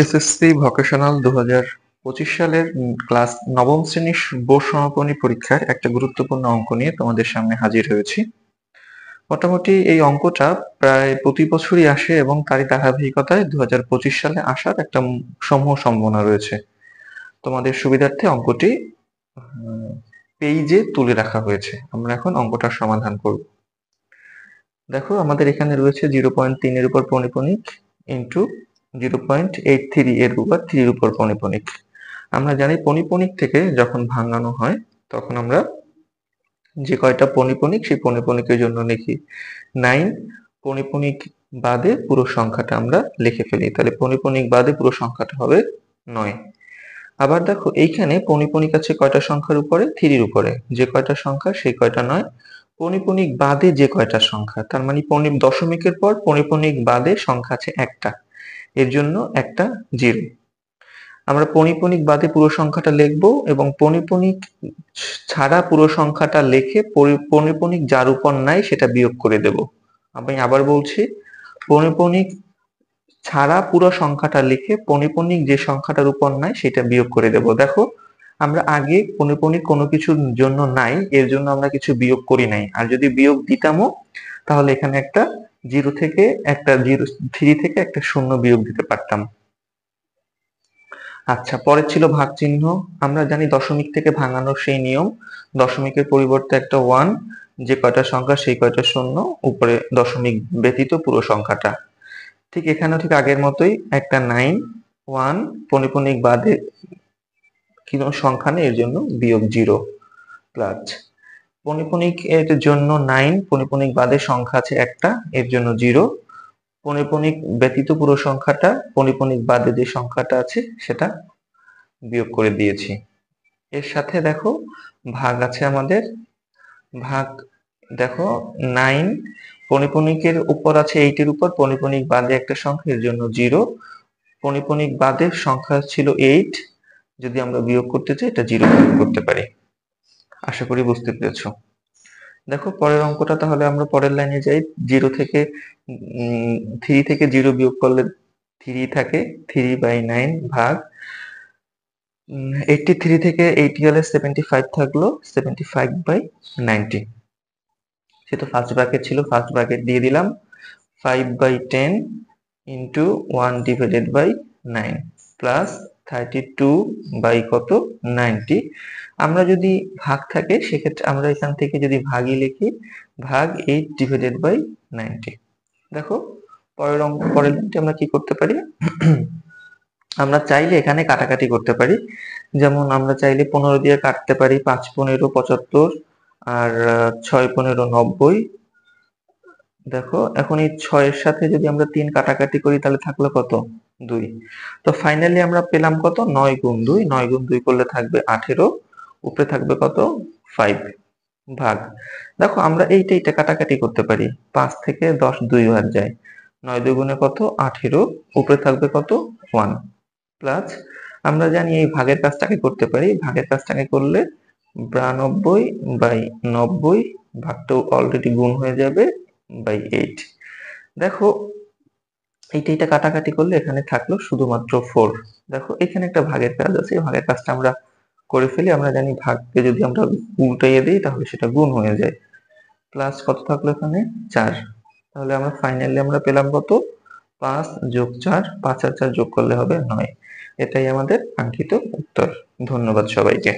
SSC vocational 2025 সালের class নবম শ্রেণীর বোর্ড সমাপনী পরীক্ষার একটা গুরুত্বপূর্ণ অঙ্ক নিয়ে তোমাদের সামনে হাজির হয়েছি। মোটামুটি এই অঙ্কটা প্রায় প্রতি বছরই আসে এবং তারই ধারাবাহিকতায় 2025 সালে আসার একটা সমূহ সম্ভাবনা রয়েছে। তোমাদের সুবিধার্থে অঙ্কটি পেজে তুলে রাখা হয়েছে। আমরা এখন অঙ্কটার সমাধান করব। দেখো আমাদের এখানে রয়েছে 0.3 এর উপর পরিপণিক ইন্টু 0.83 এর উপর 3 এর উপর পরিপণিক। আমরা জানি পরিপণিক থেকে যখন ভাঙানো হয় তখন আমরা যে কয়টা পরিপণিক সেই পরিপণিকের জন্য লিখি 9, পরিপণিক বাদে পুরো সংখ্যাটা আমরা লিখে ফেলি, তাহলে পরিপণিক বাদে পুরো সংখ্যাটা হবে 9। আবার দেখো এইখানে পরিপণিক আছে কয়টা সংখ্যার উপরে, 3 এর উপরে, যে কয়টা সংখ্যা সেই কয়টা 9, পরিপণিক বাদে যে কয়টা সংখ্যা, তার মানে দশমিকের পর পরিপণিক বাদে সংখ্যা আছে একটা, এর জন্য একটা 0। আমরা পরিপণিক বাদে পুরো সংখ্যাটা লিখবো এবং পরিপণিক ছাড়া পুরো সংখ্যাটা লিখে পরিপণিক যার উপর নাই সেটা বিয়োগ করে দেব। আমি আবার বলছি, পরিপণিক ছাড়া পুরো সংখ্যাটা লিখে পরিপণিক যে সংখ্যাটার উপর নাই সেটা বিয়োগ করে দেব। দেখো আমরা আগে পরিপণিক কোনো কিছুর জন্য নাই, এর জন্য আমরা কিছু বিয়োগ করি নাই, আর যদি বিয়োগ দিতামও তাহলে এখানে একটা 0 থেকে একটা 3 থেকে একটা শূন্য বিয়োগ দিতে পারতাম। আচ্ছা, পরে ছিল ভাগ চিহ্ন। আমরা জানি দশমিক থেকে ভাঙানোর সেই নিয়ম, দশমিকের পরিবর্তে একটা 1, যে কয়টা সংখ্যা সেই কয়টা শূন্য, উপরে দশমিক ব্যতীত পুরো সংখ্যাটা। ঠিক এখানেও ঠিক আগের মতোই একটা 9, 1, পরিপণিক বাদে কোনো সংখ্যা নেই এর জন্য বিয়োগ 0, প্লাস পরিপণিক এর জন্য 9, পরিপণিক বাদে সংখ্যা আছে একটা, এর জন্য 0, পরিপণিক ব্যতীত পুরো সংখ্যাটা, পরিপণিক বাদে যে সংখ্যাটা আছে সেটা বিয়োগ করে দিয়েছি। এর সাথে দেখো ভাগ আছে আমাদের, ভাগ দেখো 9, পরিপণিকের উপর আছে 8 এর উপর, পরিপণিক বাদে একটা সংখ্যা, এর জন্য 0, পরিপণিক বাদের সংখ্যা ছিল 8, যদি আমরা বিয়োগ করতে চাই এটা 0 বিয়োগ করতে পারি। আশা করি বুঝতে পেরেছো। দেখো পরের অঙ্কটা, তাহলে আমরা পরের লাইনে যাই। 0 থেকে 3 থেকে 0 বিয়োগ করলে 3 থাকে, 3/9 ভাগ 83 থেকে 80 গেলে 75 থাকলো, 75/90। সেটা ফার্স্ট ব্র্যাকেট ছিল, ফার্স্ট ব্র্যাকেট দিয়ে দিলাম 5/10 ইন্টু 1/9 প্লাস 32 বাই কত 90। আমরা যদি ভাগ থাকে সেক্ষেত্রে আমরা এখান থেকে যদি ভাগই লিখি, ভাগ 8/90। দেখো পরের অঙ্ক, পরের লাইনটি আমরা কি করতে পারি, আমরা চাইলে এখানে কাটাকাটি করতে পারি। যেমন আমরা চাইলে 15 দিয়ে কাটতে পারি, 5×15 = 75, আর 6×15 = 90। দেখো এখন এই 6 এর সাথে যদি আমরা 3 কাটাকাটি করি তাহলে থাকলো কত 2। তো ফাইনালি আমরা পেলাম কত 9×2, 9×2 করলে থাকবে 18, উপরে থাকবে কত 5, ভাগ দেখো আমরা এইটা কাটাকাটি করতে পারি, 5 থেকে 10 2 বার যায়, 9 2 কত 18, উপরে থাকবে কত 1, প্লাস আমরা জানি এই ভাগের কাজটাকে করতে পারি, ভাগের কাজটাকে করলে 92/90, ভাগটাও অলরেডি গুণ হয়ে যাবে বাই 8। দেখো এইটা কাটাকাটি করলে এখানে থাকলো শুধুমাত্র 4। দেখো এখানে একটা ভাগের কাজ আছে, ভাগের কাজটা আমরা করে ফেলি। আমরা জানি ভাগকে যদি আমরা উল্টাইয়ে দিই তাহলে সেটা গুণ হয়ে যায়, প্লাস কত থাকলো এখানে 4। তাহলে আমরা ফাইনালি আমরা পেলাম কত 5 + 4, 5 আর 4 যোগ করলে হবে 9। এটাই আমাদের কাঙ্ক্ষিত উত্তর। ধন্যবাদ সবাইকে।